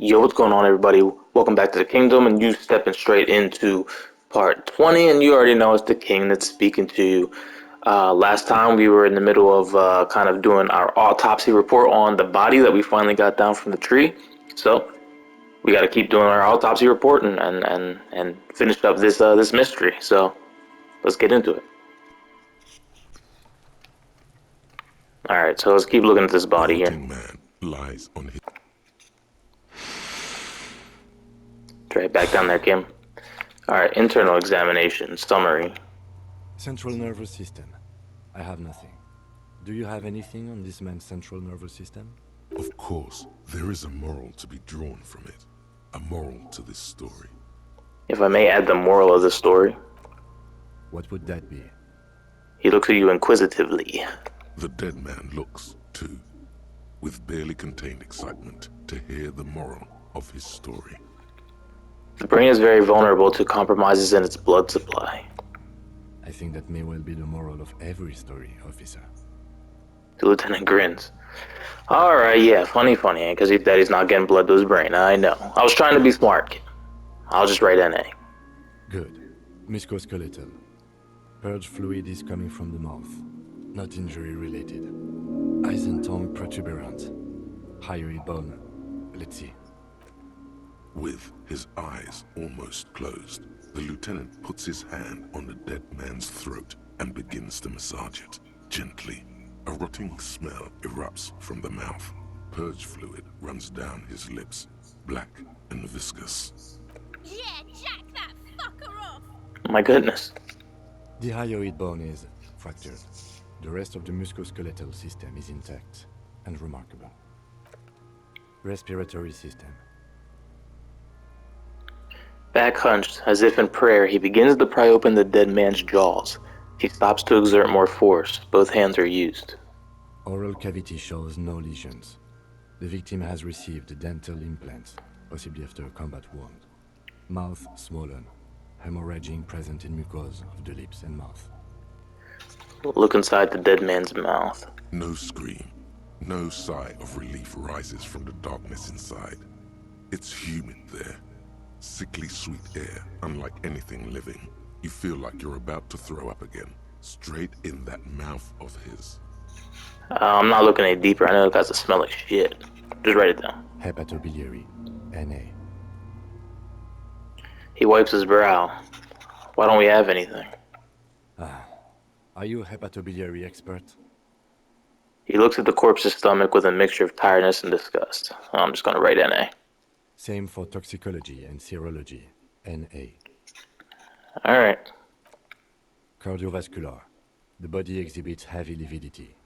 Yo, what's going on, everybody? Welcome back to the Kingdom, and you stepping straight into part 20, and you already know it's the King that's speaking to you. Last time we were in the middle of kind of doing our autopsy report on the body that we finally got down from the tree. So we got to keep doing our autopsy report and finish up this mystery. So let's get into it. All right, so let's keep looking at this body here. Man lies on his... Right back down there, Kim. All right, internal examination summary. Central nervous system. I have nothing. Do you have anything on this man's central nervous system? Of course, there is a moral to be drawn from it. A moral to this story. If I may add the moral of the story. What would that be? He looks at you inquisitively. The dead man looks, too, with barely contained excitement to hear the moral of his story. The brain is very vulnerable to compromises in its blood supply. I think that may well be the moral of every story, officer. The lieutenant grins. Alright, yeah, funny, because his daddy's not getting blood to his brain. I know. I was trying to be smart. I'll just write NA. Good. Musculoskeletal. Purge fluid is coming from the mouth. Not injury related. Eyes and tongue protuberant. Hyoid bone. Let's see. With his eyes almost closed, the lieutenant puts his hand on the dead man's throat and begins to massage it, gently. A rotting smell erupts from the mouth. Purge fluid runs down his lips, black and viscous. Yeah, jack that fucker off! My goodness. The hyoid bone is fractured. The rest of the musculoskeletal system is intact and remarkable. Respiratory system. Back hunched, as if in prayer, he begins to pry open the dead man's jaws. He stops to exert more force. Both hands are used. Oral cavity shows no lesions. The victim has received dental implants, possibly after a combat wound. Mouth swollen. Hemorrhaging present in mucosa of the lips and mouth. Look inside the dead man's mouth. No scream, no sigh of relief rises from the darkness inside. It's humid there. Sickly sweet air, unlike anything living. You feel like you're about to throw up again, straight in that mouth of his. I'm not looking any deeper. I know it has a smell like shit. Just write it down. Hepatobiliary. NA. He wipes his brow. Why don't we have anything? Are you a hepatobiliary expert? He looks at the corpse's stomach with a mixture of tiredness and disgust. I'm just gonna write NA. Same for toxicology and serology. NA. Alright. Cardiovascular. The body exhibits heavy lividity.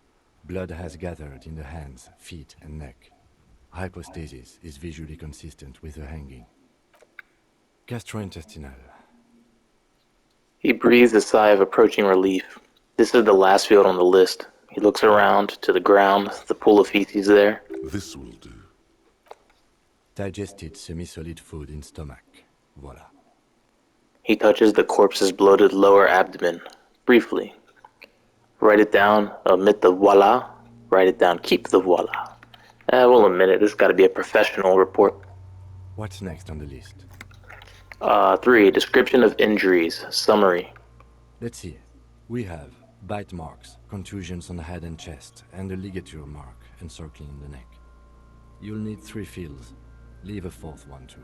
Blood has gathered in the hands, feet, and neck. Hypostasis is visually consistent with the hanging. Gastrointestinal. He breathes a sigh of approaching relief. This is the last field on the list. He looks around to the ground, the pool of feces there. This will do. Digested semi-solid food in stomach. Voila. He touches the corpse's bloated lower abdomen, briefly. Write it down, omit the voila. Write it down, keep the voila. We'll admit it, this has got to be a professional report. What's next on the list? 3. Description of injuries, summary. Let's see. We have bite marks, contusions on the head and chest, and a ligature mark encircling the neck. You'll need 3 fields. Leave a 4th one too.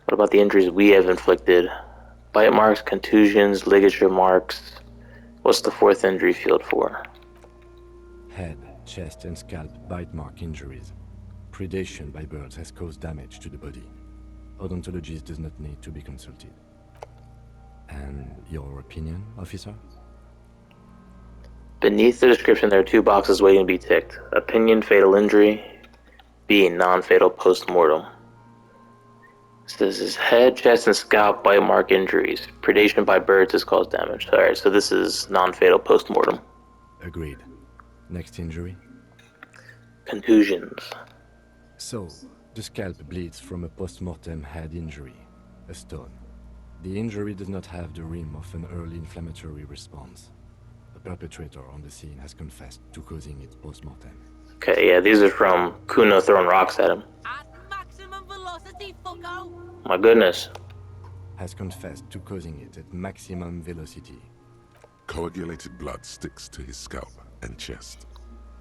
What about the injuries we have inflicted? Bite marks, contusions, ligature marks. What's the 4th injury field for? Head, chest, and scalp bite mark injuries. Predation by birds has caused damage to the body. Odontologist does not need to be consulted. And your opinion, officer? Beneath the description, there are 2 boxes waiting to be ticked. Opinion, fatal injury. B, non-fatal post-mortem. So this is head, chest, and scalp bite mark injuries. Predation by birds has caused damage. Alright, so this is non-fatal post-mortem. Agreed. Next injury? Contusions. So, the scalp bleeds from a post-mortem head injury, a stone. The injury does not have the rim of an early inflammatory response. The perpetrator on the scene has confessed to causing it post-mortem. Okay, yeah, these are from Kuno throwing rocks at him. I'd My goodness. has confessed to causing it at maximum velocity. Coagulated blood sticks to his scalp and chest,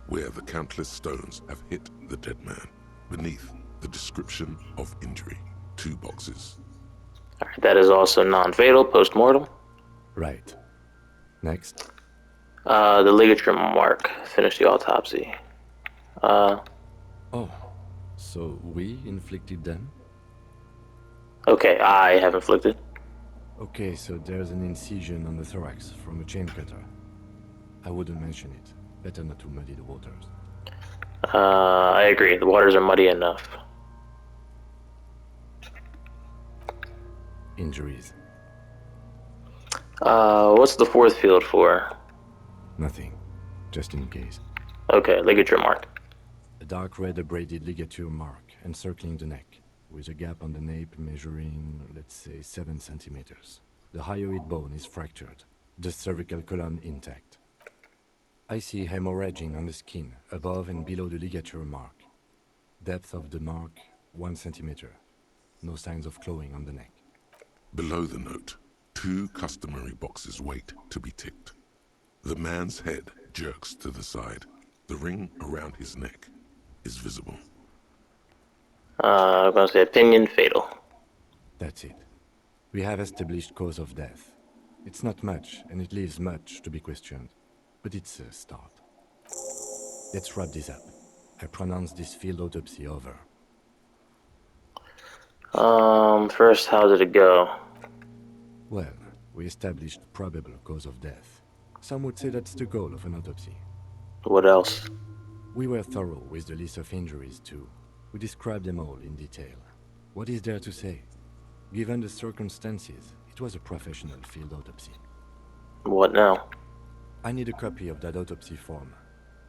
where the countless stones have hit the dead man. Beneath, the description of injury. 2 boxes. Alright, that is also non-fatal, post-mortem. Right. Next. The ligature mark. Finish the autopsy. Oh, so we inflicted them? Okay, I have inflicted. Okay, so there's an incision on the thorax from a chain cutter. I wouldn't mention it. Better not to muddy the waters. I agree. The waters are muddy enough. Injuries. What's the fourth field for? Nothing. Just in case. Okay, ligature mark. A dark red abraded ligature mark encircling the neck, with a gap on the nape measuring, let's say, 7 centimeters. The hyoid bone is fractured, the cervical column intact. I see hemorrhaging on the skin, above and below the ligature mark. Depth of the mark, 1 centimeter. No signs of clawing on the neck. Below the note, 2 customary boxes wait to be ticked. The man's head jerks to the side. The ring around his neck is visible. I'm gonna say opinion fatal. That's it. We have established cause of death. It's not much, and it leaves much to be questioned. But it's a start. Let's wrap this up. I pronounce this field autopsy over. First, how did it go? Well, we established probable cause of death. Some would say that's the goal of an autopsy. What else? We were thorough with the list of injuries, too. We described them all in detail. What is there to say? Given the circumstances, it was a professional field autopsy. What now? I need a copy of that autopsy form.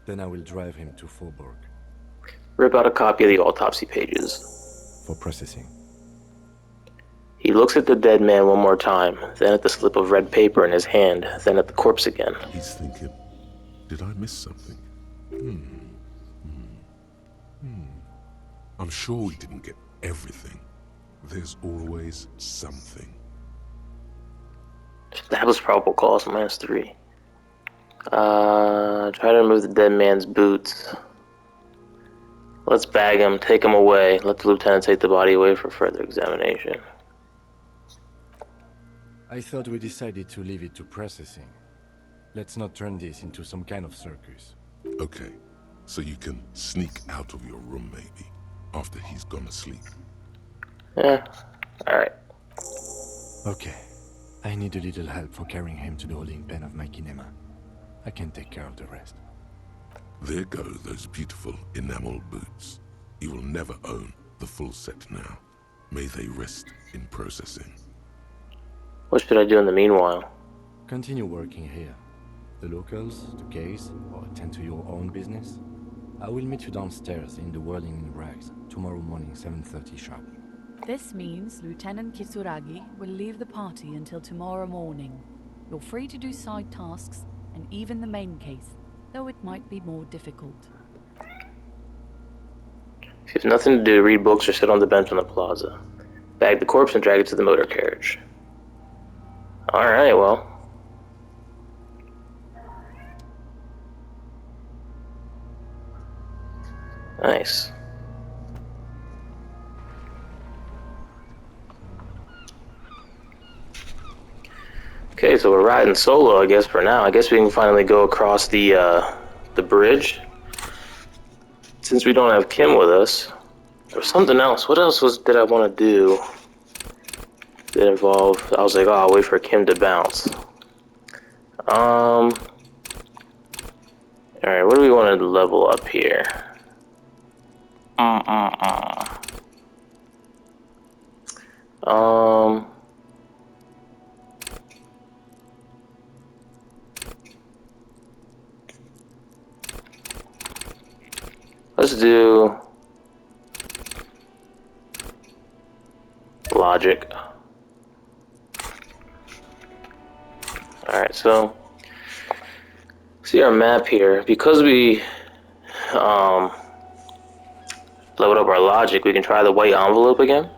Then I will drive him to Faubourg. Rip out a copy of the autopsy pages. For processing. He looks at the dead man one more time, then at the slip of red paper in his hand, then at the corpse again. He's thinking, did I miss something? I'm sure we didn't get everything. There's always something. Establish probable cause, -3. Try to remove the dead man's boots. Let's bag him, take him away. Let the lieutenant take the body away for further examination. I thought we decided to leave it to processing. Let's not turn this into some kind of circus. Okay, so you can sneak out of your room maybe, after he's gone to sleep. Yeah, alright. Okay. I need a little help for carrying him to the holding pen of my kinema. I can take care of the rest. There go those beautiful enamel boots. You will never own the full set now. May they rest in processing. What should I do in the meanwhile? Continue working here. The locals, the case, or attend to your own business. I will meet you downstairs in the Whirling in Rags tomorrow morning, 7:30 sharp. This means Lieutenant Kitsuragi will leave the party until tomorrow morning. You're free to do side tasks, and even the main case, though it might be more difficult. If you have nothing to do, read books or sit on the bench on the plaza. Bag the corpse and drag it to the motor carriage. Alright, well. Nice. Okay, so we're riding solo, I guess, for now. I guess we can finally go across the bridge. Since we don't have Kim with us. There was something else. What else did I want to do? That involved... I was like, oh, I'll wait for Kim to bounce. Alright, what do we want to level up here? Let's do logic. Alright, so see our map here. Because we leveled up our logic, we can try the white envelope again.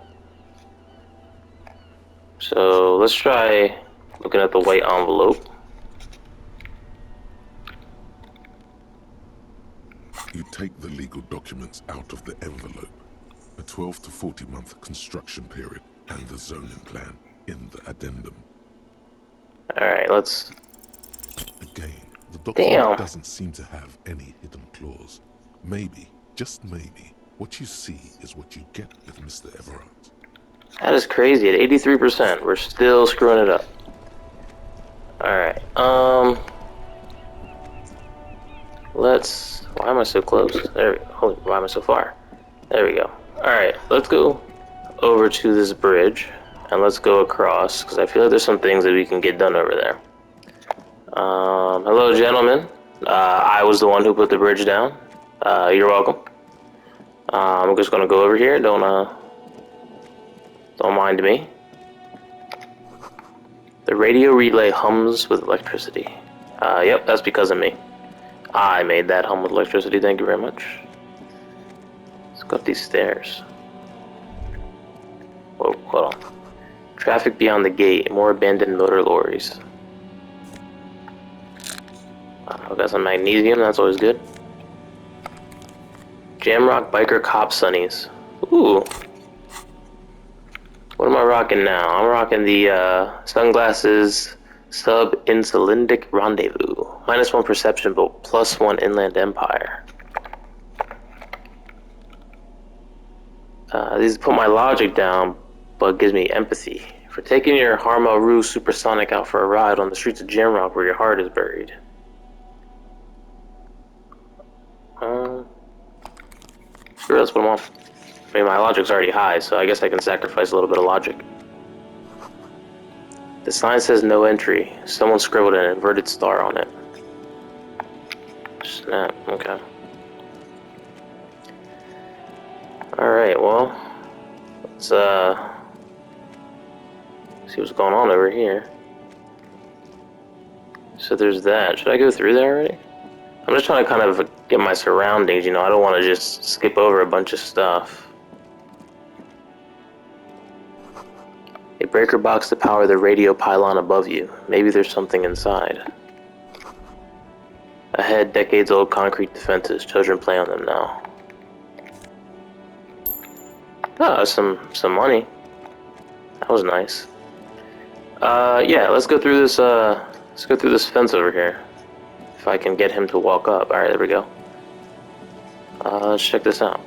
So let's try looking at the white envelope. You take the legal documents out of the envelope. A 12 to 40 month construction period and the zoning plan in the addendum. Alright, let's... Again, the document Damn! doesn't seem to have any hidden clause. Maybe, just maybe, what you see is what you get with Mr. Everard. That is crazy. At 83%, we're still screwing it up. Alright, let's... Why am I so close? There we go. Holy, why am I so far? There we go. Alright, let's go over to this bridge. And let's go across, because I feel like there's some things that we can get done over there. Hello, gentlemen. I was the one who put the bridge down. You're welcome. I'm just gonna go over here. Don't mind me. The radio relay hums with electricity. Yep, that's because of me. I made that hum with electricity. Thank you very much. Let's go up these stairs. Whoa, hold on. Traffic beyond the gate. More abandoned motor lorries. I've got some magnesium. That's always good. Jamrock biker cop sunnies. Ooh. What am I rocking now? I'm rocking the sunglasses sub-insulindic rendezvous. -1 perception, but +1 inland empire. These put my logic down, but gives me empathy. For taking your Harma Roo Supersonic out for a ride on the streets of Jamrock where your heart is buried. Sure, let's put them on. I mean, my logic's already high, so I guess I can sacrifice a little bit of logic. The sign says no entry. Someone scribbled an inverted star on it. Snap, okay. Alright, well, let's see what's going on over here. So there's that. Should I go through there already? I'm just trying to kind of get my surroundings, you know, I don't want to just skip over a bunch of stuff. A breaker box to power the radio pylon above you. Maybe there's something inside. Ahead, decades-old concrete defenses. Children play on them now. Oh, some money. That was nice. Yeah, let's go through this, fence over here. If I can get him to walk up. Alright, there we go. Let's check this out.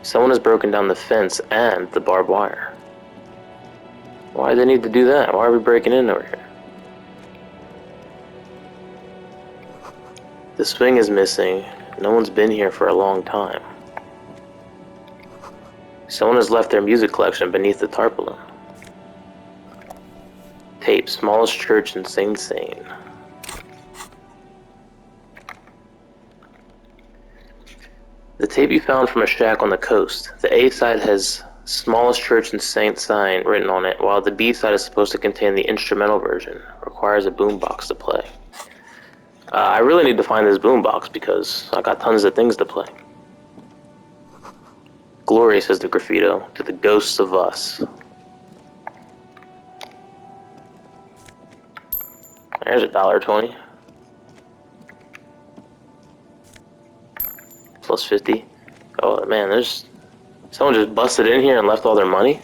Someone has broken down the fence and the barbed wire. Why do they need to do that? Why are we breaking in over here? The swing is missing. No one's been here for a long time. Someone has left their music collection beneath the tarpaulin. Tape, smallest church in Sing Sing. The tape you found from a shack on the coast. The A side has smallest church in Saint Sign written on it, while the B side is supposed to contain the instrumental version. Requires a boombox to play. I really need to find this boombox because I got tons of things to play. Glory, says the graffito, to the ghosts of us. There's $1.20. Plus 50. Oh man, there's someone just busted in here and left all their money.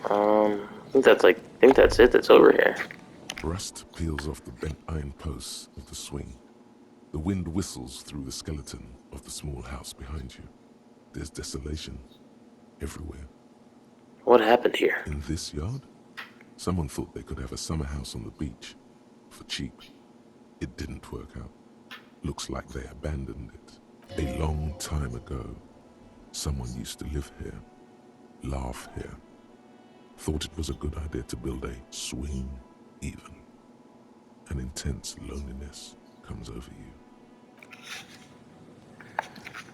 I think that's it. That's over here. Rust peels off the bent iron posts of the swing. The wind whistles through the skeleton of the small house behind you. There's desolation everywhere. What happened here? In this yard, someone thought they could have a summer house on the beach for cheap. It didn't work out. Looks like they abandoned it. A long time ago, someone used to live here, laugh here. Thought it was a good idea to build a swing even. An intense loneliness comes over you.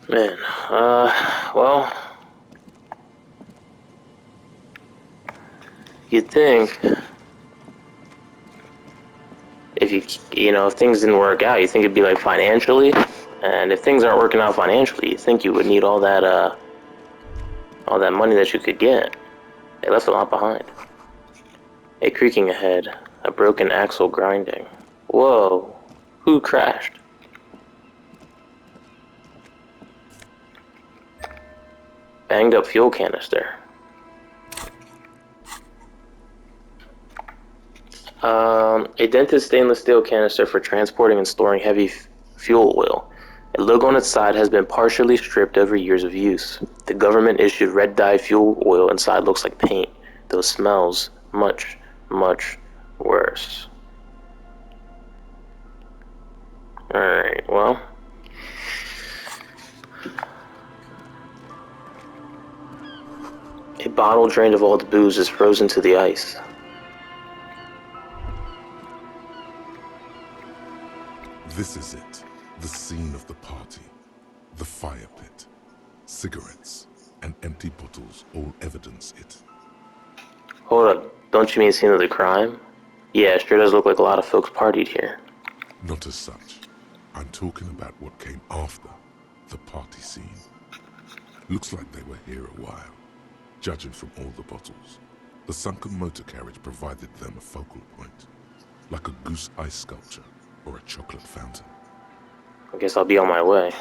Man, well, you'd think if if things didn't work out, you think it'd be like financially, And if things aren't working out financially, you think you would need all that money that you could get. They left a lot behind. A creaking ahead, a broken axle grinding. Whoa, who crashed? Banged up fuel canister. A dented stainless steel canister for transporting and storing heavy fuel oil. A logo on its side has been partially stripped over years of use. The government issued red dye fuel oil inside looks like paint, though it smells much, much worse. Alright, well. A bottle drained of all the booze is frozen to the ice. This is it. The scene of the party. The fire pit. Cigarettes and empty bottles all evidence it. Hold up, don't you mean scene of the crime? Yeah, it sure does look like a lot of folks partied here. Not as such. I'm talking about what came after the party scene. Looks like they were here a while, judging from all the bottles. The sunken motor carriage provided them a focal point, like a goose ice sculpture or a chocolate fountain. I guess I'll be on my way.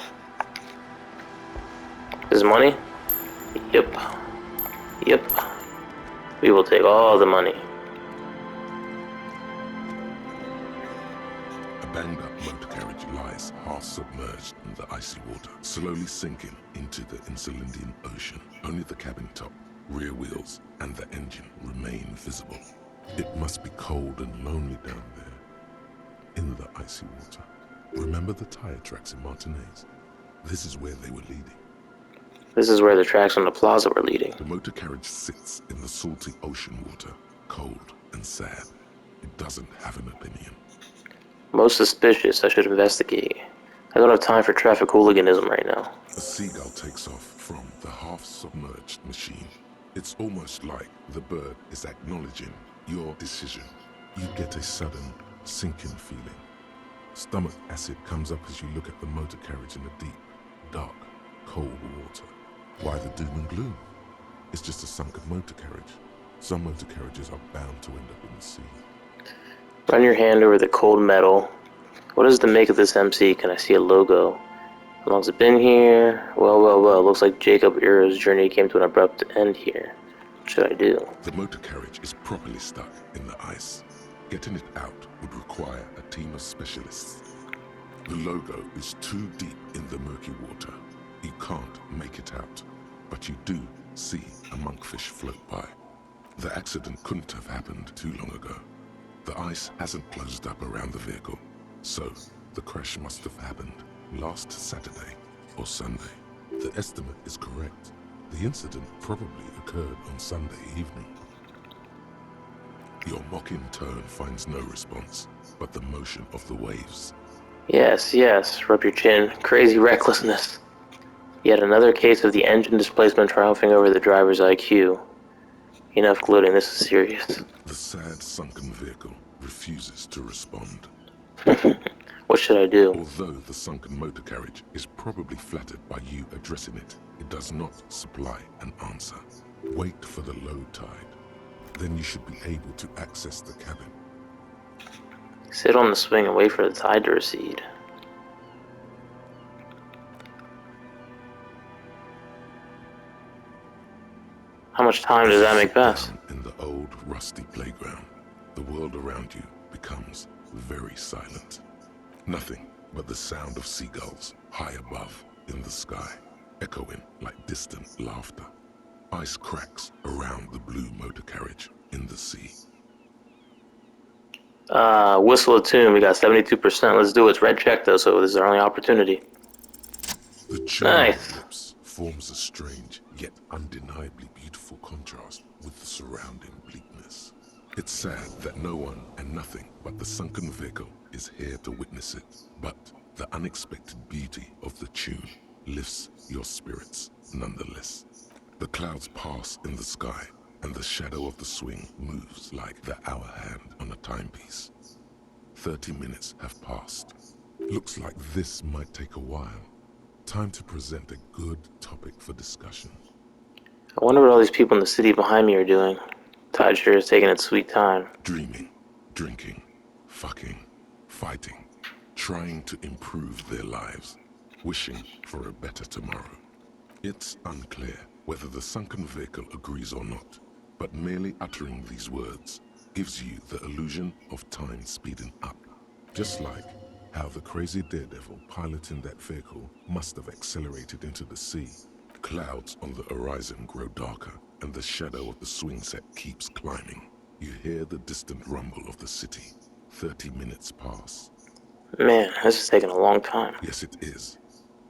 This money? Yep. Yep. We will take all the money. A banged-up motor carriage lies half-submerged in the icy water, slowly sinking into the Insulindian Ocean. Only the cabin top, rear wheels, and the engine remain visible. It must be cold and lonely down there, in the icy water. Remember the tire tracks in Martinez? This is where they were leading. This is where the tracks on the plaza were leading. The motor carriage sits in the salty ocean water, cold and sad. It doesn't have an opinion. Most suspicious, I should investigate. I don't have time for traffic hooliganism right now. A seagull takes off from the half-submerged machine. It's almost like the bird is acknowledging your decision. You get a sudden sinking feeling. Stomach acid comes up as you look at the motor carriage in the deep, dark, cold water. Why the doom and gloom? It's just a sunken motor carriage. Some motor carriages are bound to end up in the sea. Run your hand over the cold metal. What is the make of this MC? Can I see a logo? How long's it been here? Well, well, well. Looks like Jacob Ero's journey came to an abrupt end here. What should I do? The motor carriage is properly stuck in the ice. Getting it out would require a team of specialists. The logo is too deep in the murky water. You can't make it out, but you do see a monkfish float by. The accident couldn't have happened too long ago. The ice hasn't closed up around the vehicle, so the crash must have happened last Saturday or Sunday. The estimate is correct. The incident probably occurred on Sunday evening. Your mocking tone finds no response, but the motion of the waves. Yes, yes. Rub your chin. Crazy recklessness. Yet another case of the engine displacement triumphing over the driver's IQ. Enough gloating, this is serious. The sad sunken vehicle refuses to respond. What should I do? Although the sunken motor carriage is probably flattered by you addressing it, it does not supply an answer. Wait for the low tide. Then you should be able to access the cabin. Sit on the swing and wait for the tide to recede. How much time does that make pass? In the old rusty playground, the world around you becomes very silent. Nothing but the sound of seagulls high above in the sky, echoing like distant laughter. Ice cracks around the blue motor carriage in the sea. Whistle a tune. We got 72%. Let's do it. It's red check though, so this is our only opportunity. The Nice. lips forms a strange yet undeniably beautiful contrast with the surrounding bleakness. It's sad that no one and nothing but the sunken vehicle is here to witness it, but the unexpected beauty of the tune lifts your spirits nonetheless. The clouds pass in the sky, and the shadow of the swing moves like the hour hand on a timepiece. 30 minutes have passed. Looks like this might take a while. Time to present a good topic for discussion. I wonder what all these people in the city behind me are doing. Tide sure is taking its sweet time. Dreaming, drinking, fucking, fighting, trying to improve their lives, wishing for a better tomorrow. It's unclear whether the sunken vehicle agrees or not, but merely uttering these words gives you the illusion of time speeding up. Just like how the crazy daredevil piloting that vehicle must have accelerated into the sea. Clouds on the horizon grow darker, and the shadow of the swing set keeps climbing. You hear the distant rumble of the city. 30 minutes pass. Man, this is taking a long time. Yes, it is.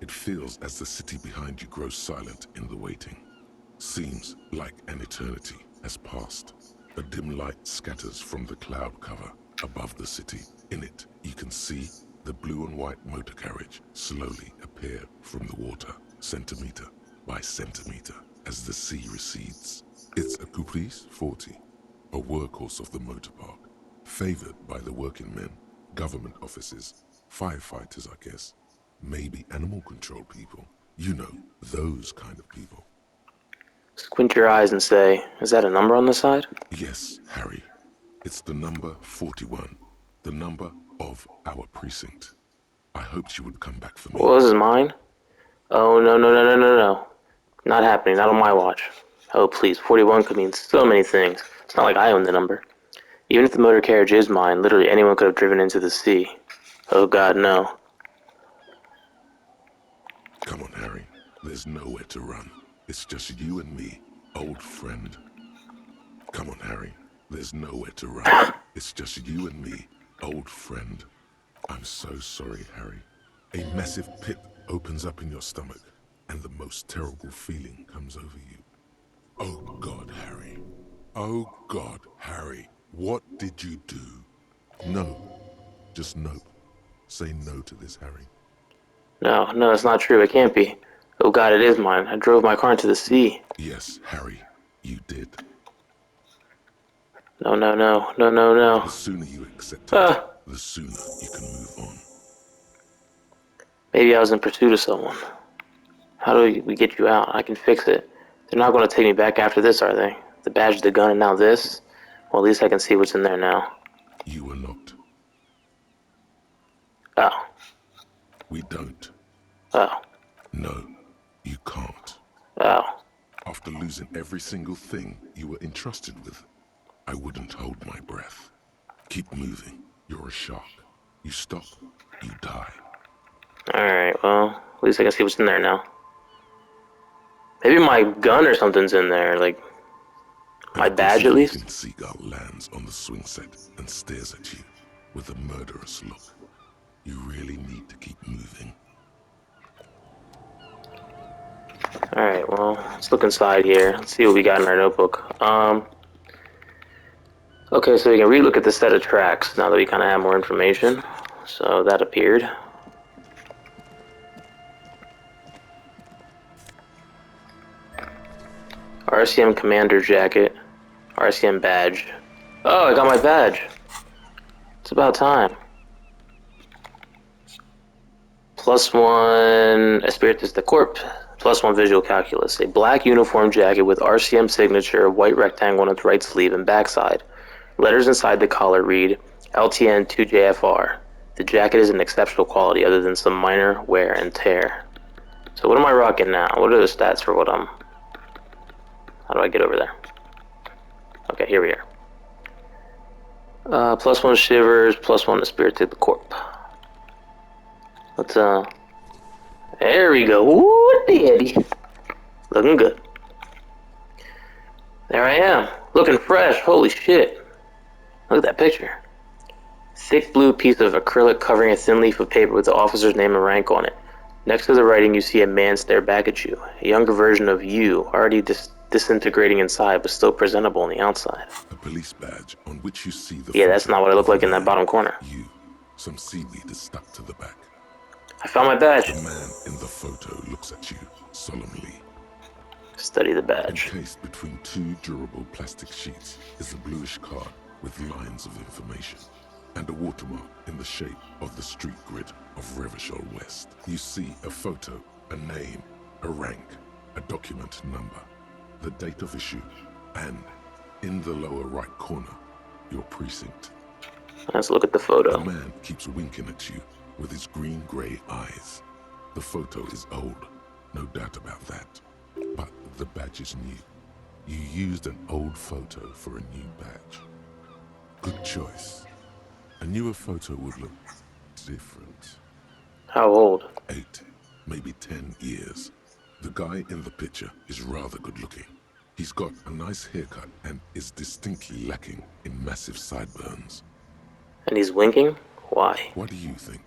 It feels as the city behind you grows silent in the waiting. Seems like an eternity has passed. A dim light scatters from the cloud cover above the city. In it, you can see the blue and white motor carriage slowly appear from the water, centimeter by centimeter, as the sea recedes. It's a Caprice 40, a workhorse of the motor park, favored by the working men, government offices, firefighters, I guess, maybe animal control people. You know, those kind of people. Squint your eyes and say, is that a number on the side? Yes, Harry. It's the number 41, the number of our precinct. I hoped you would come back for me. Well, this is mine? Oh, no. Not happening, not on my watch. Oh, please, 41 could mean so many things. It's not like I own the number. Even if the motor carriage is mine, literally anyone could have driven into the sea. Oh God, no. Come on, Harry. There's nowhere to run. It's just you and me, old friend. Come on, Harry. There's nowhere to run. It's just you and me, old friend. I'm so sorry, Harry. A massive pit opens up in your stomach, and the most terrible feeling comes over you. Oh God, Harry. Oh God, Harry. What did you do? No. Just no. Say no to this, Harry. No, that's not true. It can't be. Oh God, it is mine. I drove my car into the sea. Yes, Harry, you did. No. The sooner you accept it, the sooner you can move on. Maybe I was in pursuit of someone. How do we get you out? I can fix it. They're not going to take me back after this, are they? The badge, the gun, and now this? Well, at least I can see what's in there now. You were not. Oh. We don't. Oh. No, you can't. Oh. After losing every single thing you were entrusted with, I wouldn't hold my breath. Keep moving. You're a shark. You stop, you die. Alright, well, at least I can see what's in there now. Maybe my gun or something's in there, like my badge at least? A seagull lands on the swing set and stares at you with a murderous look. You really need to keep moving. Alright, well, let's look inside here. Let's see what we got in our notebook. Okay, so we can relook at the set of tracks now that we kind of have more information. So that appeared. RCM Commander Jacket. RCM Badge. Oh, I got my badge. It's about time. +1 Espiritus de Corp. +1 Visual Calculus. A black uniform jacket with RCM signature, white rectangle on its right sleeve and backside. Letters inside the collar read LTN 2JFR. The jacket is an exceptional quality other than some minor wear and tear. So what am I rocking now? What are the stats for what I'm... How do I get over there? Okay, here we are. +1 Shivers, +1 Espiritus de Corp. Let's, there we go. Ooh, daddy. Looking good. There I am. Looking fresh. Holy shit. Look at that picture. Thick blue piece of acrylic covering a thin leaf of paper with the officer's name and rank on it. Next to the writing, you see a man stare back at you. A younger version of you, already disintegrating inside, but still presentable on the outside. A police badge on which you see the... Yeah, that's not what I look like in that bottom corner. You. Some seaweed is stuck to the back. I found my badge. The man in the photo looks at you solemnly. Study the badge. Encased between two durable plastic sheets is a bluish card with lines of information and a watermark in the shape of the street grid of Revachol West. You see a photo, a name, a rank, a document number, the date of issue, and in the lower right corner, your precinct. Let's look at the photo. The man keeps winking at you with his green-gray eyes. The photo is old, no doubt about that. But the badge is new. You used an old photo for a new badge. Good choice. A newer photo would look different. How old? 8, maybe 10 years. The guy in the picture is rather good looking. He's got a nice haircut and is distinctly lacking in massive sideburns. And he's winking? Why? What do you think?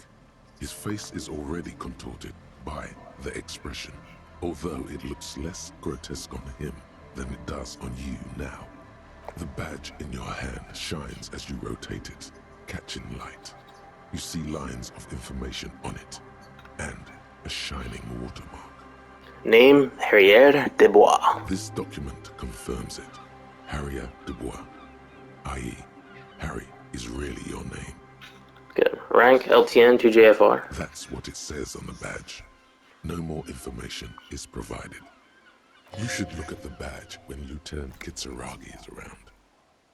His face is already contorted by the expression, although it looks less grotesque on him than it does on you now. The badge in your hand shines as you rotate it, catching light. You see lines of information on it, and a shining watermark. Name, Harrier Dubois. This document confirms it. Harrier Dubois, i.e., Harry is really your name. Good. Rank, LTN, 2JFR. That's what it says on the badge. No more information is provided. You should look at the badge when Lieutenant Kitsuragi is around.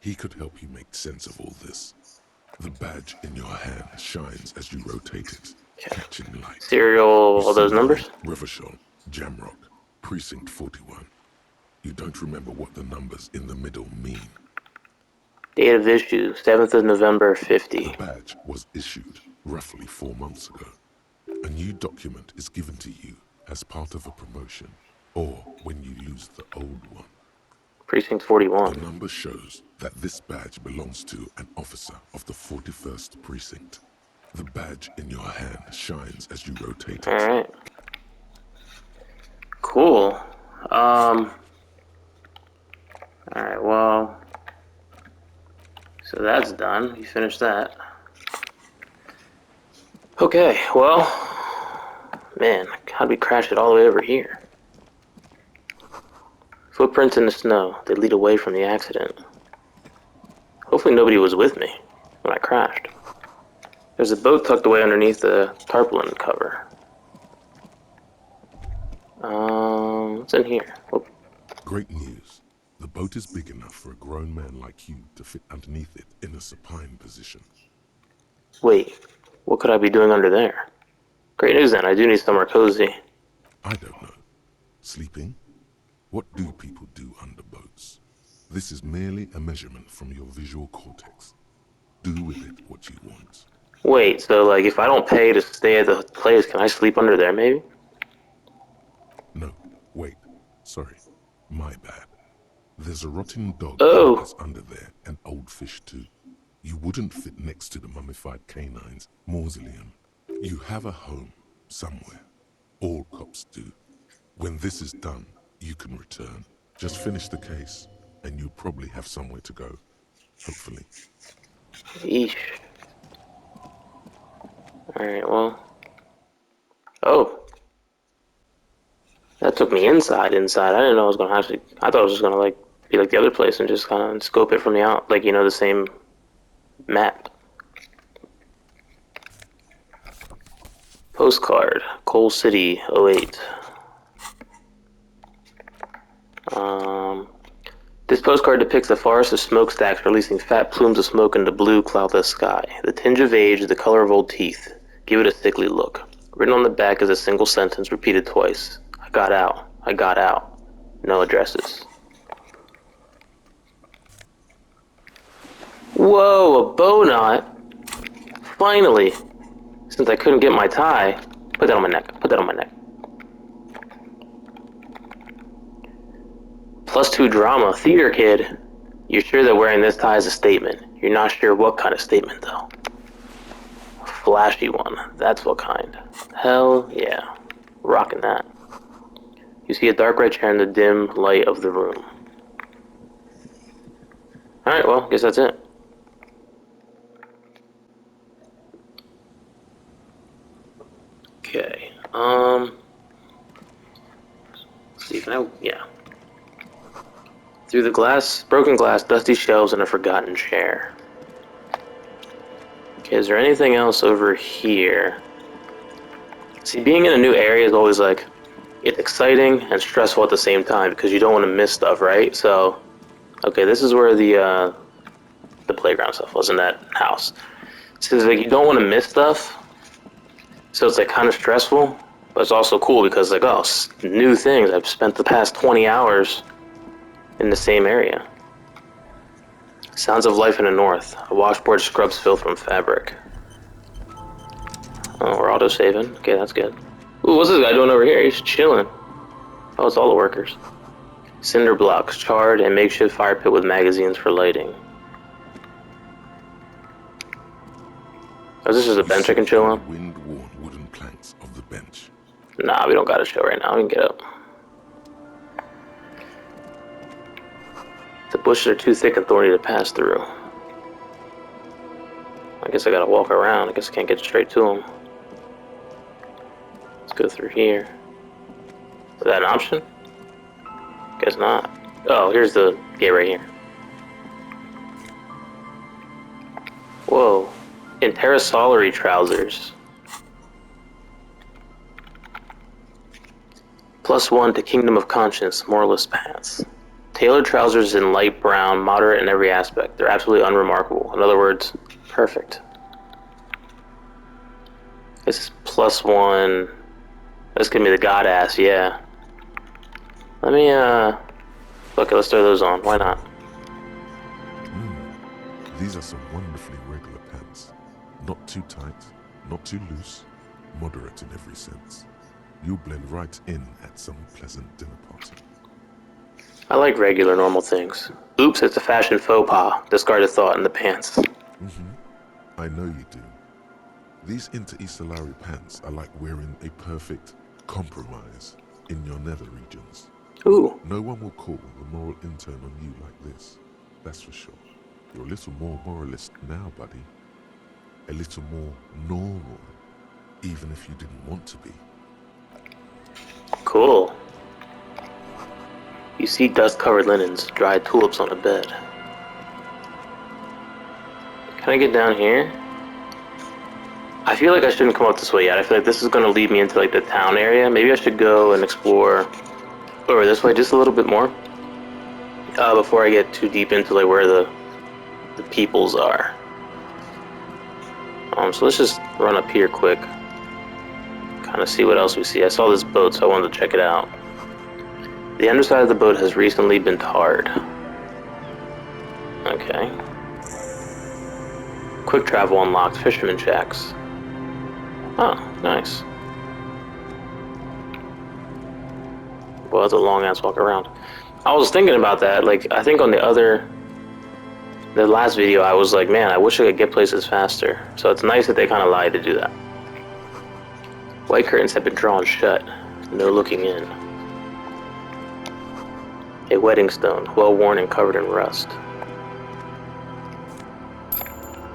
He could help you make sense of all this. The badge in your hand shines as you rotate it, catching light. Serial, all those numbers? Revachol, Jamrock, Precinct 41. You don't remember what the numbers in the middle mean. Date of issue, 7th of November, 50. The badge was issued roughly 4 months ago. A new document is given to you as part of a promotion, or when you lose the old one. Precinct 41. The number shows that this badge belongs to an officer of the 41st Precinct. The badge in your hand shines as you rotate it. Alright. Cool. Alright, well... So that's done. You finished that. Okay, well... Man, how'd we crash it all the way over here? Footprints in the snow. They lead away from the accident. Hopefully nobody was with me when I crashed. There's a boat tucked away underneath the tarpaulin cover. What's in here? Oh. Great news. The boat is big enough for a grown man like you to fit underneath it in a supine position. Wait, what could I be doing under there? Great news then, I do need somewhere cozy. I don't know. Sleeping? What do people do under boats? This is merely a measurement from your visual cortex. Do with it what you want. Wait, so like if I don't pay to stay at the place, can I sleep under there maybe? No, wait. Sorry. My bad. There's a rotting dog that's under there, and old fish too. You wouldn't fit next to the mummified canine's mausoleum. You have a home somewhere. All cops do. When this is done, you can return. Just finish the case, and you'll probably have somewhere to go. Hopefully. Eesh. Alright, well... Oh. That took me inside. I didn't know I was gonna actually... I thought I was just gonna, like, be like the other place and just kind of scope it from the out. Like, you know, the same map. Postcard. Coal City, 08. This postcard depicts a forest of smokestacks releasing fat plumes of smoke into blue, cloudless sky. The tinge of age is the color of old teeth. Give it a sickly look. Written on the back is a single sentence repeated twice. I got out. I got out. No addresses. Whoa, a bow knot? Finally! Since I couldn't get my tie, put that on my neck. Put that on my neck. +2 drama. Theater kid. You're sure that wearing this tie is a statement. You're not sure what kind of statement, though. A flashy one. That's what kind. Hell yeah. Rocking that. You see a dark red chair in the dim light of the room. Alright, well, guess that's it. Okay, let's see, yeah. Through the glass, broken glass, dusty shelves, and a forgotten chair. Okay, is there anything else over here? See, being in a new area is always like, it's exciting and stressful at the same time because you don't want to miss stuff, right? So, okay, this is where the playground stuff was in that house. So it's like you don't want to miss stuff, so it's like kind of stressful, but it's also cool because like, oh, new things. I've spent the past 20 hours in the same area. Sounds of life in the north. A washboard scrubs filth from fabric. Oh, we're auto-saving. Okay, that's good. Ooh, what's this guy doing over here? He's chilling. Oh, it's all the workers. Cinder blocks, charred, and makeshift fire pit with magazines for lighting. Oh, this is a bench I can chill on? Wind-worn wooden planks of the bench. Nah, we don't got to chill right now. We can get up. The bushes are too thick and thorny to pass through. I guess I gotta walk around. I guess I can't get straight to them. Let's go through here. Is that an option? Guess not. Oh, here's the gate right here. Whoa. Interasolary trousers. +1 to Kingdom of Conscience, Moralist Pants. Tailored trousers in light brown, moderate in every aspect. They're absolutely unremarkable. In other words, perfect. This is +1. This could be the god ass, yeah. Let me, look, let's throw those on. Why not? These are some wonderfully regular pants. Not too tight, not too loose, moderate in every sense. You'll blend right in at some pleasant dinner party. I like regular, normal things. Oops, it's a fashion faux pas. Discarded thought in the pants. I know you do. These Inter-Estellari pants are like wearing a perfect compromise in your nether regions. Ooh. No one will call the moral intern on you like this. That's for sure. You're a little more moralist now, buddy. A little more normal, even if you didn't want to be. Cool. You see dust-covered linens, dried tulips on a bed. Can I get down here? I feel like I shouldn't come up this way yet. I feel like this is going to lead me into like the town area. Maybe I should go and explore over this way just a little bit more before I get too deep into like where the peoples are. So let's just run up here quick. Kind of see what else we see. I saw this boat, so I wanted to check it out. The underside of the boat has recently been tarred. Okay. Quick travel unlocked. Fisherman shacks. Oh, nice. Well, it's a long ass walk around. I was thinking about that. Like, I think on the last video, I was like, man, I wish I could get places faster. So it's nice that they kind of lied to do that. White curtains have been drawn shut. No looking in. A wedding stone, well worn and covered in rust.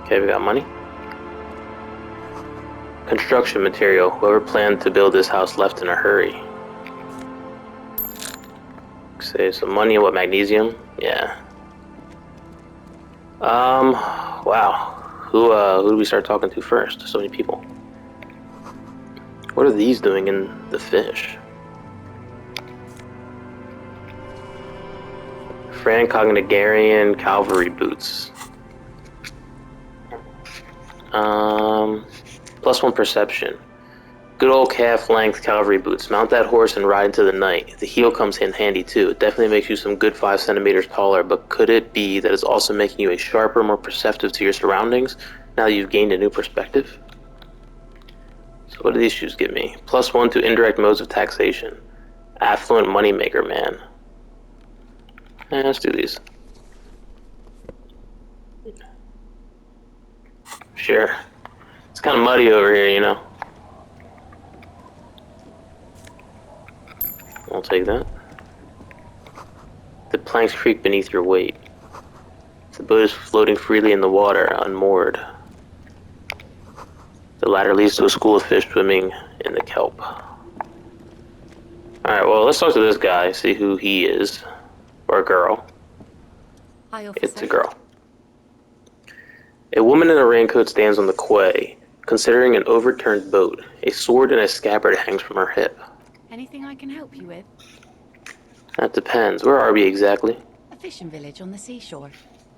Okay, we got money. Construction material. Whoever planned to build this house left in a hurry. Save some money. What, magnesium? Yeah. Wow. Who do we start talking to first? So many people. What are these doing in the fish? Francognagarian cavalry boots. +1 perception. Good old calf-length cavalry boots. Mount that horse and ride into the night. The heel comes in handy too. It definitely makes you some good 5 centimeters taller, but could it be that it's also making you a sharper, more perceptive to your surroundings now that you've gained a new perspective? So what do these shoes give me? +1 to indirect modes of taxation. Affluent moneymaker, man. Let's do these. Sure. It's kind of muddy over here, you know. I'll take that. The planks creak beneath your weight. The boat is floating freely in the water, unmoored. The ladder leads to a school of fish swimming in the kelp. Alright, well, let's talk to this guy, see who he is. Or a girl. Hi, It's officer. a girl. A woman in a raincoat stands on the quay. Considering an overturned boat, a sword and a scabbard hangs from her hip. Anything I can help you with? That depends. Where are we exactly? A fishing village on the seashore.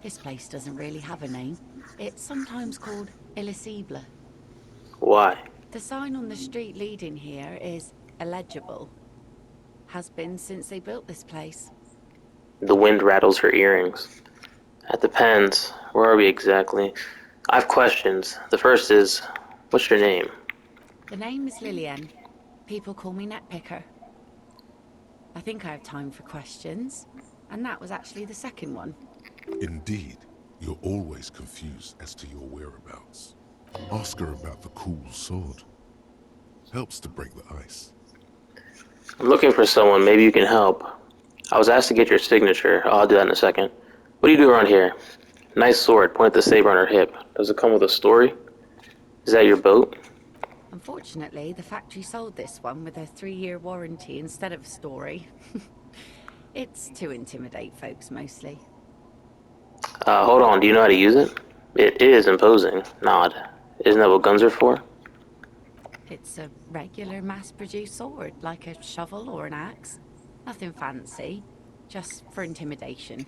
This place doesn't really have a name. It's sometimes called Elysible. Why? The sign on the street leading here is illegible. Has been since they built this place. The wind rattles her earrings. That depends. Where are we exactly? I have questions. The first is, what's your name? The name is Lillian. People call me Netpicker. I think I have time for questions. And that was actually the second one. Indeed, you're always confused as to your whereabouts. Ask her about the cool sword. Helps to break the ice. I'm looking for someone. Maybe you can help. I was asked to get your signature. I'll do that in a second. What do you do around here? Nice sword. Point at the saber on her hip. Does it come with a story? Is that your boat? Unfortunately, the factory sold this one with a 3-year warranty instead of a story. It's to intimidate folks, mostly. Hold on. Do you know how to use it? It is imposing. Nod. Isn't that what guns are for? It's a regular mass-produced sword, like a shovel or an axe. Nothing fancy, just for intimidation.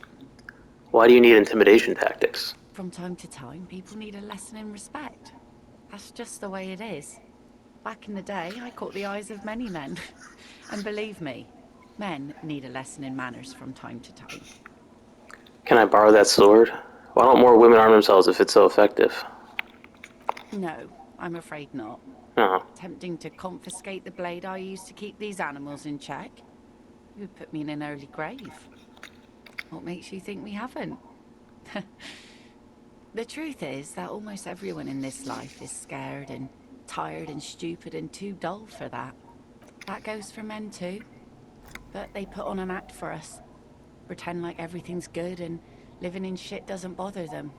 Why do you need intimidation tactics? From time to time, people need a lesson in respect. That's just the way it is. Back in the day, I caught the eyes of many men. And believe me, men need a lesson in manners from time to time. Can I borrow that sword? Why don't more women arm themselves if it's so effective? No, I'm afraid not. Oh, Attempting to confiscate the blade I used to keep these animals in check? You would put me in an early grave. What makes you think we haven't? The truth is that almost everyone in this life is scared and tired and stupid and too dull for that. That goes for men too. But they put on an act for us. Pretend like everything's good and living in shit doesn't bother them.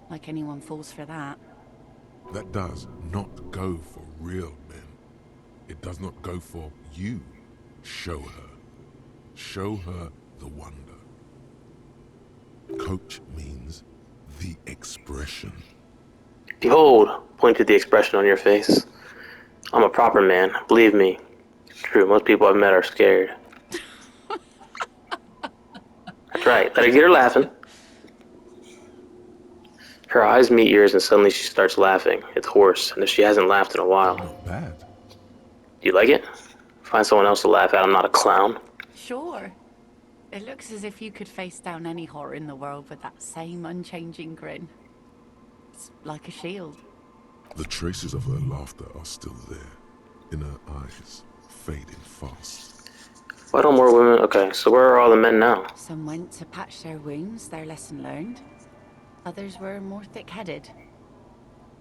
Like anyone falls for that. That does not go for real men. It does not go for you. Show her. Show her the wonder. Coach means the expression. behold, point to the expression on your face. I'm a proper man. Believe me. It's true. Most people I've met are scared. That's right. Let her get her laughing. Her eyes meet yours and suddenly she starts laughing. It's hoarse, and if she hasn't laughed in a while. Not bad. Do you like it? Find someone else to laugh at. I'm not a clown. Sure. It looks as if you could face down any horror in the world with that same unchanging grin. It's like a shield. The traces of her laughter are still there. In her eyes, fading fast. Why don't more women? Okay, so where are all the men now? Some went to patch their wounds, their lesson learned. Others were more thick-headed.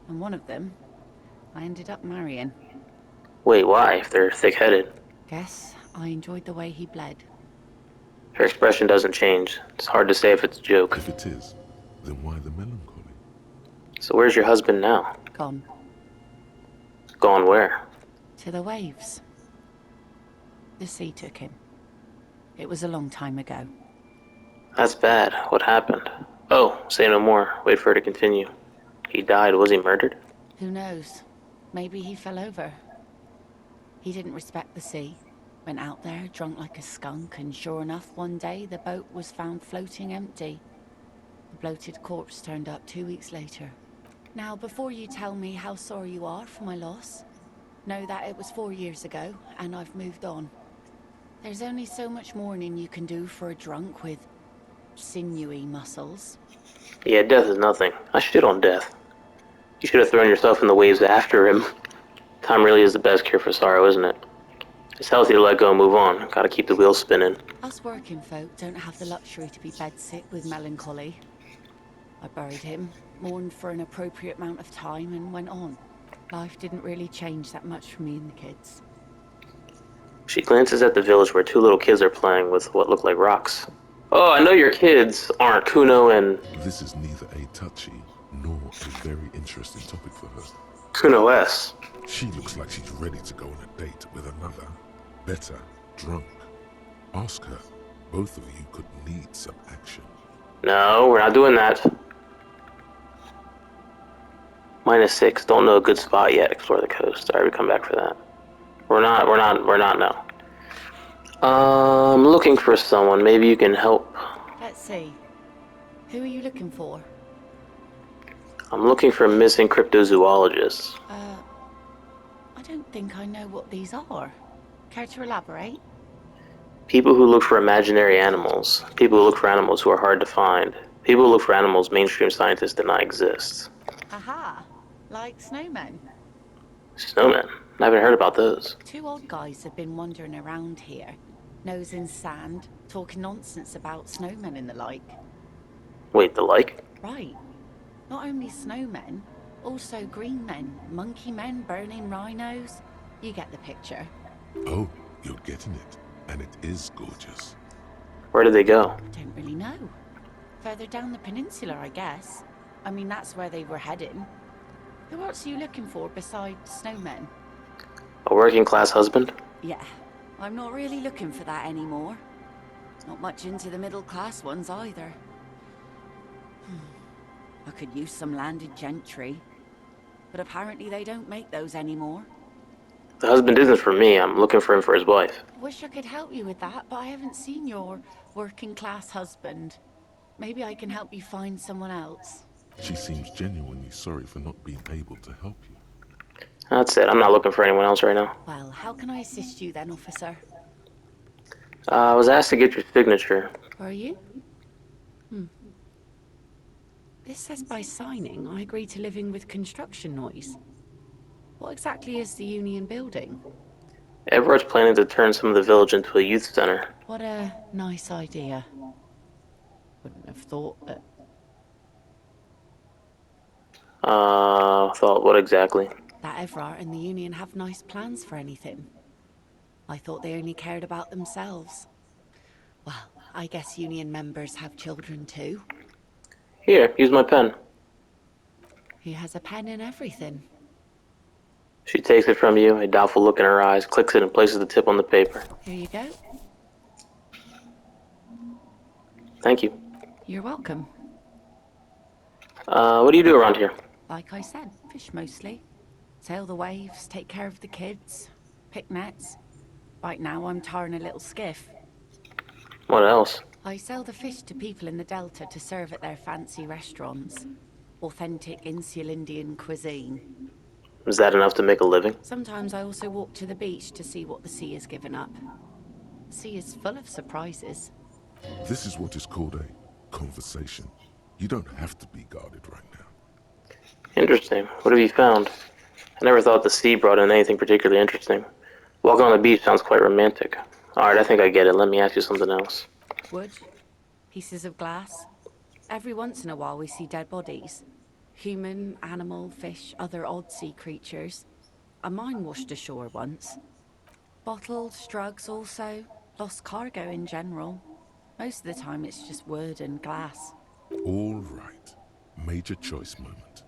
And one of them, I ended up marrying. Wait, why? If they're thick-headed. Guess I enjoyed the way he bled. Her expression doesn't change. It's hard to say if it's a joke. If it is, then why the melancholy? So where's your husband now? Gone. Gone where? To the waves. The sea took him. It was a long time ago. That's bad. What happened? Oh, say no more. Wait for her to continue. He died. Was he murdered? Who knows? Maybe he fell over. He didn't respect the sea. Went out there, drunk like a skunk, and sure enough, one day the boat was found floating empty. The bloated corpse turned up 2 weeks later. Now, before you tell me how sorry you are for my loss, know that it was 4 years ago, and I've moved on. There's only so much mourning you can do for a drunk with sinewy muscles. Yeah, death is nothing. I shit on death. You should have thrown yourself in the waves after him. Time really is the best cure for sorrow, isn't it? It's healthy to let go and move on. Gotta keep the wheels spinning. Us working folk don't have the luxury to be bedsick with melancholy. I buried him, mourned for an appropriate amount of time, and went on. Life didn't really change that much for me and the kids. She glances at the village where 2 little kids are playing with what look like rocks. Oh, I know your kids aren't Kuno and... This is neither a touchy nor a very interesting topic for her. Kuno S. She looks like she's ready to go on a date with another, better, drunk. Ask her. Both of you could need some action. No, we're not doing that. -6. Don't know a good spot yet. Explore the coast. Alright, we come back for that. We're not now. I'm looking for someone. Maybe you can help. Let's see. Who are you looking for? I'm looking for missing cryptozoologists. I don't think I know what these are. Care to elaborate? People who look for imaginary animals. People who look for animals who are hard to find. People who look for animals mainstream scientists deny exist. Aha! Like snowmen. Snowmen? I haven't heard about those. 2 old guys have been wandering around here, nose in sand, talking nonsense about snowmen and the like. Wait, the like? Right. Not only snowmen, also green men, monkey men burning rhinos. You get the picture. Oh, you're getting it. And it is gorgeous. Where did they go? Don't really know. Further down the peninsula, I guess. I mean, that's where they were heading. Who else are you looking for besides snowmen? A working class husband? Yeah, I'm not really looking for that anymore. Not much into the middle class ones either. I could use some landed gentry. But apparently they don't make those anymore. The husband isn't for me. I'm looking for him for his wife. Wish I could help you with that, but I haven't seen your working class husband. Maybe I can help you find someone else. She seems genuinely sorry for not being able to help you. That's it. I'm not looking for anyone else right now. Well, how can I assist you then, officer? I was asked to get your signature. Are you? This says by signing, I agree to living with construction noise. What exactly is the Union building? Everard's planning to turn some of the village into a youth center. What a nice idea. Wouldn't have thought that... Thought what exactly? that Everard and the Union have nice plans for anything. I thought they only cared about themselves. Well, I guess Union members have children too. Here, use my pen. He has a pen and everything. She takes it from you, a doubtful look in her eyes, clicks it and places the tip on the paper. Here you go. Thank you. You're welcome. What do you do around here? Like I said, fish mostly. Sail the waves, take care of the kids, pick nets. Right now I'm tarring a little skiff. What else? I sell the fish to people in the Delta to serve at their fancy restaurants. Authentic Insular Indian cuisine. Is that enough to make a living? Sometimes I also walk to the beach to see what the sea has given up. The sea is full of surprises. This is what is called a conversation. You don't have to be guarded right now. Interesting. What have you found? I never thought the sea brought in anything particularly interesting. Walking on the beach sounds quite romantic. Alright, I think I get it. Let me ask you something else. Wood, pieces of glass. Every once in a while we see dead bodies. Human, animal, fish, other odd sea creatures. A mine washed ashore once. Bottles, drugs also. Lost cargo in general. Most of the time it's just wood and glass. All right. Major choice moment.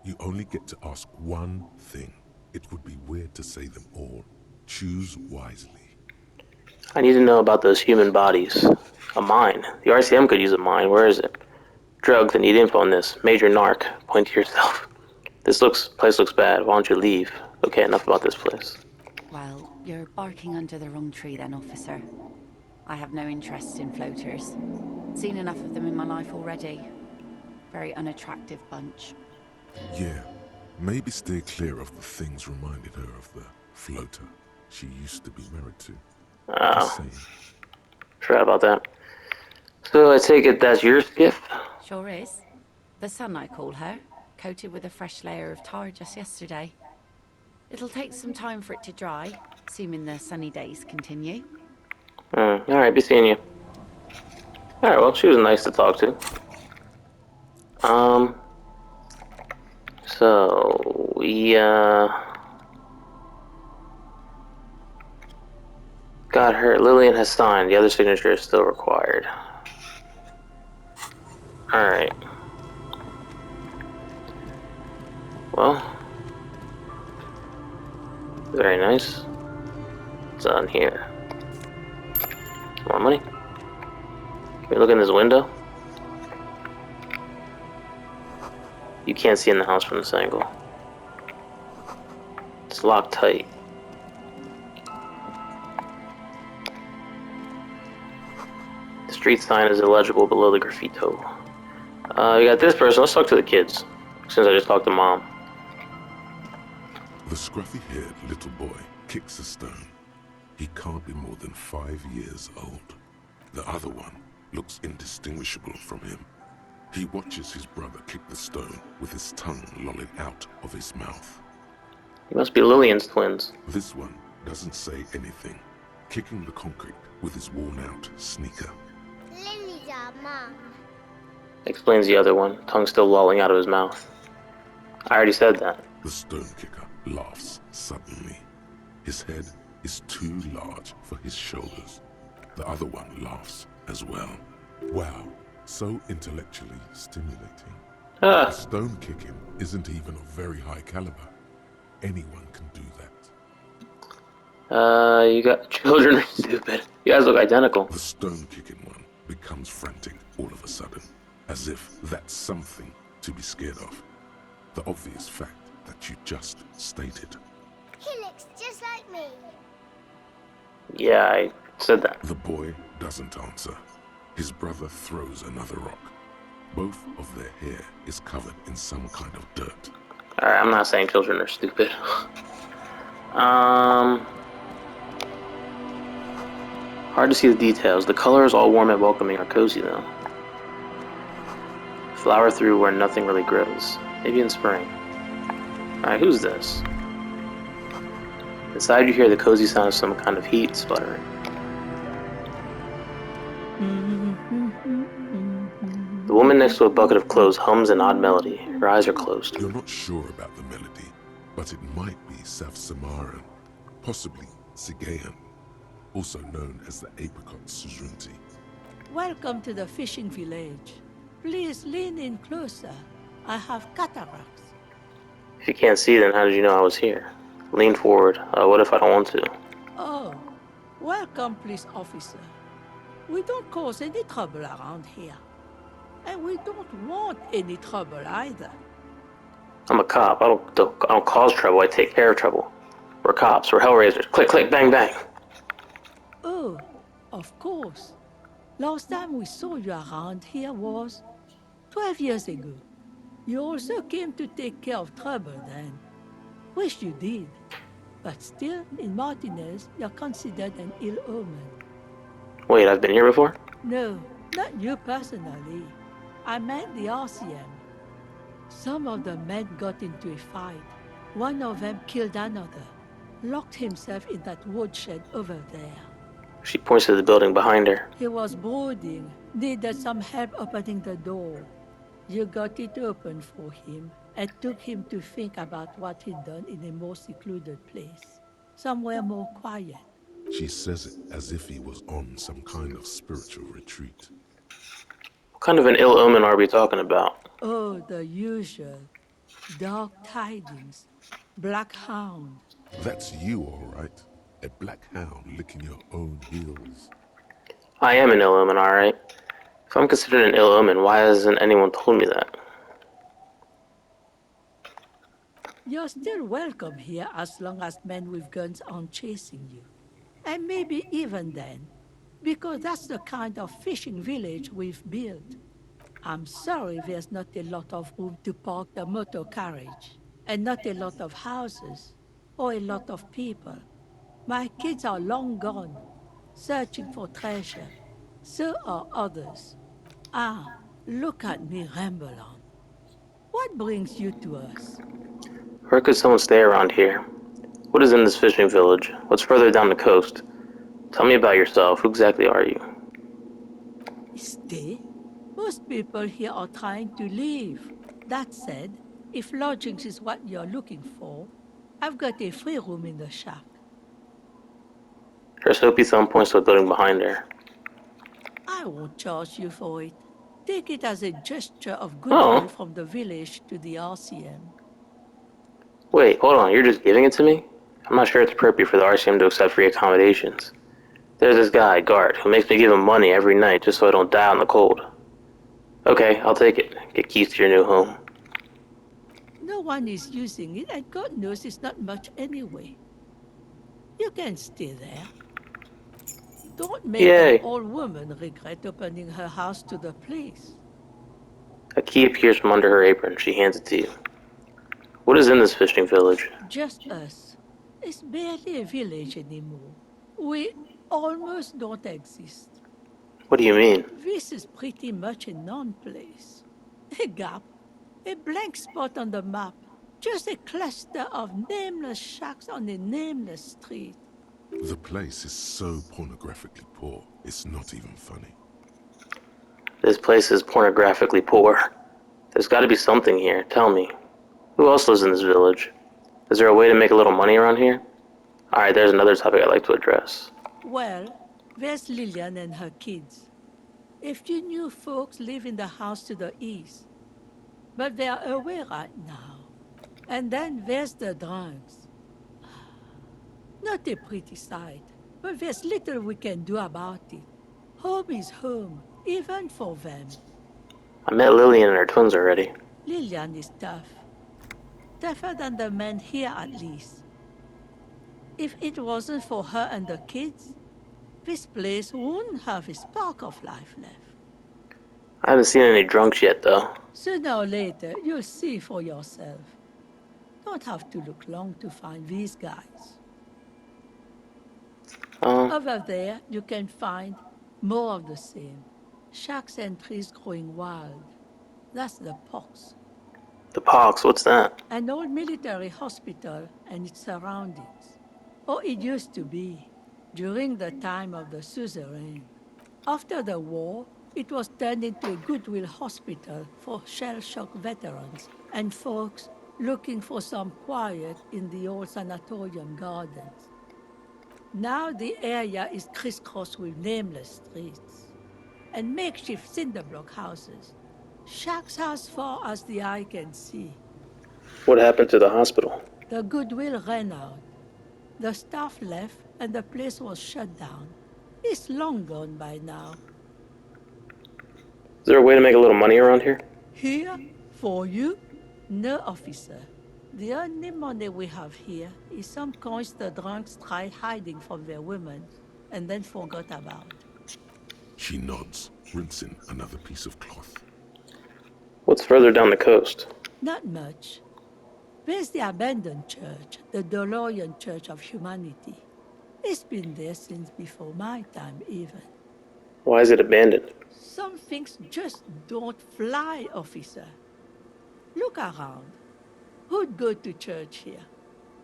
You only get to ask one thing. It would be weird to say them all. Choose wisely. I need to know about those human bodies. A mine. The RCM could use a mine. Where is it? Drugs, I need info on this. Major narc. Point to yourself. Place looks bad. Why don't you leave? Okay, enough about this place. Well, you're barking under the wrong tree then, officer. I have no interest in floaters. Seen enough of them in my life already. Very unattractive bunch. Yeah, maybe stay clear of the things reminded her of the floater she used to be married to. Just saying. Forgot about that. So I take it that's your skiff? Sure is. The sun, I call her. Coated with a fresh layer of tar just yesterday. It'll take some time for it to dry, assuming the sunny days continue. Alright, be seeing you. Alright, well, she was nice to talk to. So, we, got her. Lillian has signed. The other signature is still required. Alright. Well. Very nice. What's on here? More money? Can we look in this window? You can't see in the house from this angle. It's locked tight. The street sign is illegible below the graffito. We got this person. Let's talk to the kids, since I just talked to Mom. The scruffy-haired little boy kicks a stone. He can't be more than 5 years old. The other one looks indistinguishable from him. He watches his brother kick the stone with his tongue lolling out of his mouth. He must be Lillian's twins. This one doesn't say anything, kicking the concrete with his worn-out sneaker. Lily's our mum. Explains the other one, tongue still lolling out of his mouth. I already said that. The stone kicker laughs suddenly. His head is too large for his shoulders. The other one laughs as well. Wow, so intellectually stimulating. Ah, Stone kicking isn't even of very high caliber. Anyone can do that. you got children are stupid. You guys look identical. The stone kicking one becomes frantic all of a sudden, as if that's something to be scared of. The obvious fact that you just stated. He looks just like me. Yeah, I said that. The boy doesn't answer. His brother throws another rock. Both of their hair is covered in some kind of dirt. Alright, I'm not saying children are stupid. Hard to see the details. The colors, all warm and welcoming, are cozy though. Flower through where nothing really grows. Maybe in spring. Alright, who's this? Inside you hear the cozy sound of some kind of heat sputtering. The woman next to a bucket of clothes hums an odd melody. Her eyes are closed. You're not sure about the melody, but it might be South Samaran, possibly Sigayan, also known as the apricot suzerainty. Welcome to the fishing village. Please lean in closer. I have cataracts. If you can't see, then how did you know I was here? Lean forward. What if I don't want to? Oh, welcome, police officer. We don't cause any trouble around here. And we don't want any trouble either. I'm a cop. I don't cause trouble. I take care of trouble. We're cops. We're hellraisers. Click, click, bang, bang. Oh, of course. Last time we saw you around here was 12 years ago. You also came to take care of trouble then. Wish you did. But still, in Martinez, you're considered an ill omen. Wait, I've been here before? No, not you personally. I meant the RCM. Some of the men got into a fight. One of them killed another. Locked himself in that woodshed over there. She points to the building behind her. He was brooding, needed some help opening the door. You got it open for him and took him to think about what he'd done in a more secluded place. Somewhere more quiet. She says it as if he was on some kind of spiritual retreat. What kind of an ill omen are we talking about? Oh, the usual. Dark tidings. Black hound. That's you, all right. A black hound licking your own heels. I am an ill omen, alright. If I'm considered an ill omen, why hasn't anyone told me that? You're still welcome here as long as men with guns aren't chasing you. And maybe even then, because that's the kind of fishing village we've built. I'm sorry there's not a lot of room to park the motor carriage, and not a lot of houses, or a lot of people. My kids are long gone, searching for treasure. So are others. Ah, look at me ramble on. What brings you to us? Where could someone stay around here? What is in this fishing village? What's further down the coast? Tell me about yourself. Who exactly are you? Stay? Most people here are trying to leave. That said, if lodgings is what you're looking for, I've got a free room in the shack. Her soapy thumb points to a building behind her. I won't charge you for it. Take it as a gesture of goodwill from the village to the RCM. Wait, hold on. You're just giving it to me? I'm not sure it's appropriate for the RCM to accept free accommodations. There's this guy, Gart, who makes me give him money every night just so I don't die out in the cold. Okay, I'll take it. Get keys to your new home. one is using it, and God knows it's not much anyway. You can stay there. Don't make an Yay. old woman regret opening her house to the place. A key appears from under her apron. She hands it to you. What is in this fishing village? Just us. It's barely a village anymore. We almost don't exist. What do you mean? This is pretty much a non-place. A gap. A blank spot on the map. Just a cluster of nameless shacks on a nameless street. The place is so pornographically poor, it's not even funny. This place is pornographically poor. There's got to be something here. Tell me. Who else lives in this village? Is there a way to make a little money around here? Alright, there's another topic I'd like to address. Well, there's Lillian and her kids. A few new folks live in the house to the east. But they're away right now. And then there's the drunks. Not a pretty sight, but there's little we can do about it. Home is home, even for them. I met Lillian and her twins already. Lillian is tough. Tougher than the men here, at least. If it wasn't for her and the kids, this place wouldn't have a spark of life left. I haven't seen any drunks yet, though. Sooner or later, you'll see for yourself. Don't have to look long to find these guys. Over there, you can find more of the same. Shacks and trees growing wild. That's the Pox. The Pox, what's that? An old military hospital and its surroundings. Or it used to be, during the time of the suzerain. After the war, it was turned into a goodwill hospital for shell-shock veterans and folks looking for some quiet in the old sanatorium gardens. Now the area is crisscrossed with nameless streets and makeshift cinderblock houses. Shacks as far as the eye can see. What happened to the hospital? The goodwill ran out. The staff left and the place was shut down. It's long gone by now. Is there a way to make a little money around here? Here? For you? No, officer. The only money we have here is some coins the drunks tried hiding from their women and then forgot about. She nods, rinsing another piece of cloth. What's further down the coast? Not much. There's the abandoned church, the DeLorean Church of Humanity. It's been there since before my time, even. Why is it abandoned? Some things just don't fly, officer. Look around. Who'd go to church here?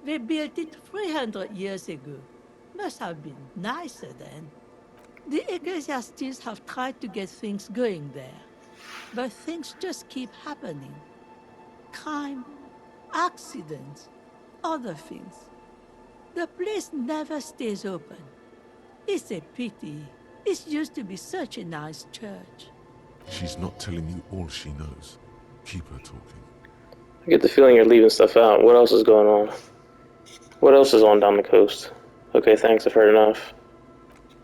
They built it 300 years ago. Must have been nicer then. The ecclesiastics have tried to get things going there, but things just keep happening. Crime, accidents, other things. The place never stays open. It's a pity. It used to be such a nice church. She's not telling you all she knows. Keep her talking. I get the feeling you're leaving stuff out. What else is going on? What else is on down the coast? Okay, thanks, I've heard enough.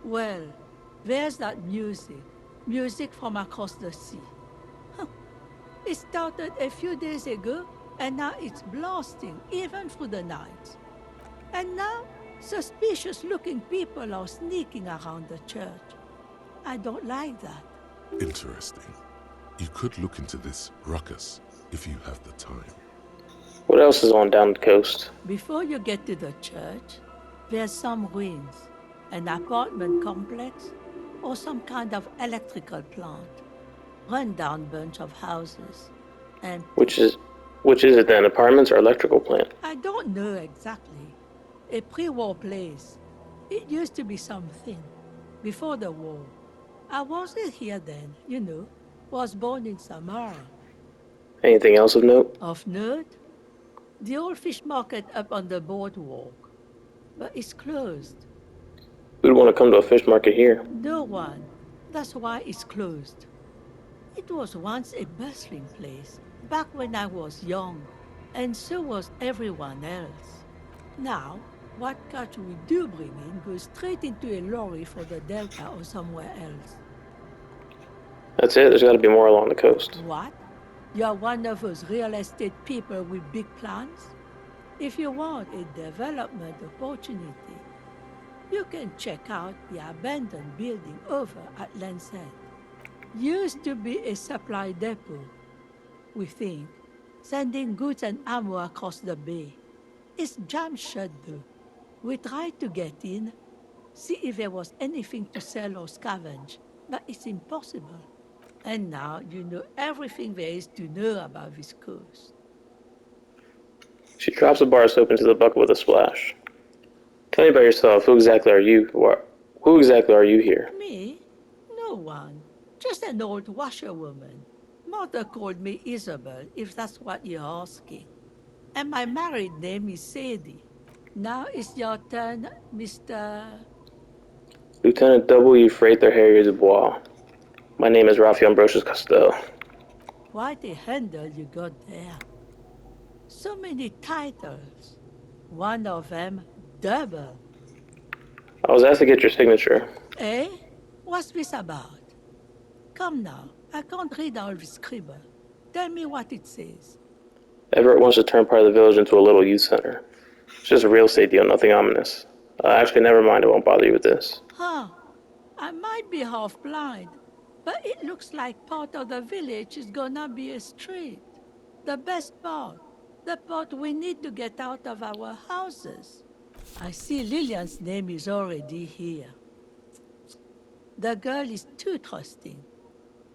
Well, there's that music. Music from across the sea. Huh. It started a few days ago, and now it's blasting even through the night. And now, suspicious-looking people are sneaking around the church. I don't like that. Interesting. You could look into this ruckus if you have the time. What else is on down the coast? Before you get to the church, there's some ruins, an apartment complex, or some kind of electrical plant. Run-down bunch of houses. And Which is it then? Apartments or electrical plant? I don't know exactly. A pre-war place. It used to be something. Before the war. I wasn't here then, you know. Was born in Samara. Anything else of note? Of note? The old fish market up on the boardwalk. But it's closed. Who'd want to come to a fish market here? No one. That's why it's closed. It was once a bustling place, back when I was young. And so was everyone else. Now, what catch we do bring in goes straight into a lorry for the Delta or somewhere else. That's it? There's got to be more along the coast. What? You're one of those real estate people with big plans? If you want a development opportunity, you can check out the abandoned building over at Land's End. Used to be a supply depot, we think, sending goods and ammo across the bay. It's jammed shut though. We tried to get in, see if there was anything to sell or scavenge, but it's impossible. And now you know everything there is to know about this coast. She drops the bar soap into the bucket with a splash. Tell me about yourself. Who exactly are you? Who exactly are you here? Me? No one. Just an old washerwoman. Mother called me Isabel, if that's what you're asking. And my married name is Sadie. Now it's your turn, Mr. Lieutenant W. Freighter Harry Dubois. My name is Rafael Ambrosius Costello. Quite a handle you got there. So many titles. One of them double. I was asked to get your signature. Eh? What's this about? Come now, I can't read all this scribble. Tell me what it says. Everett wants to turn part of the village into a little youth center. It's just a real estate deal, nothing ominous. Actually, never mind, I won't bother you with this. Huh. I might be half blind, but it looks like part of the village is gonna be a street. The best part. The part we need to get out of our houses. I see Lillian's name is already here. The girl is too trusting.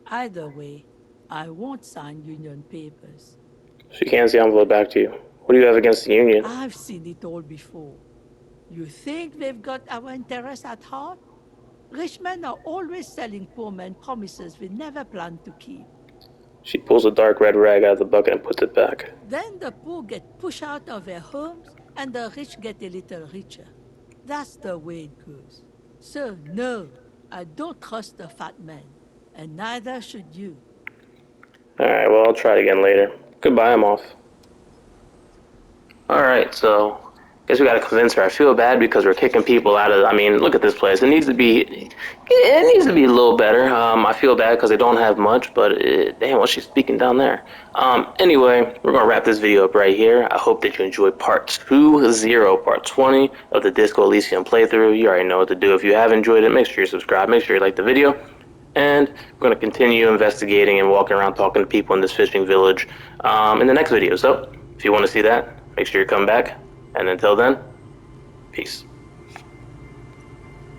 Either way, I won't sign union papers. She hands the envelope back to you. What do you have against the union? I've seen it all before. You think they've got our interests at heart? Rich men are always selling poor men promises we never planned to keep. She pulls a dark red rag out of the bucket and puts it back. Then the poor get pushed out of their homes, and the rich get a little richer. That's the way it goes. So, no, I don't trust the fat man, and neither should you. Alright, well, I'll try it again later. Goodbye, I'm off. Alright, so guess we gotta convince her. I feel bad because we're kicking people out of. I mean, look at this place. It needs to be a little better. I feel bad because they don't have much, but damn, what's she speaking down there? Anyway, we're gonna wrap this video up right here. I hope that you enjoyed part 20 of the Disco Elysium playthrough. You already know what to do. If you have enjoyed it, make sure you subscribe. Make sure you like the video. And we're going to continue investigating and walking around talking to people in this fishing village in the next video. So if you want to see that, make sure you come back. And until then, peace.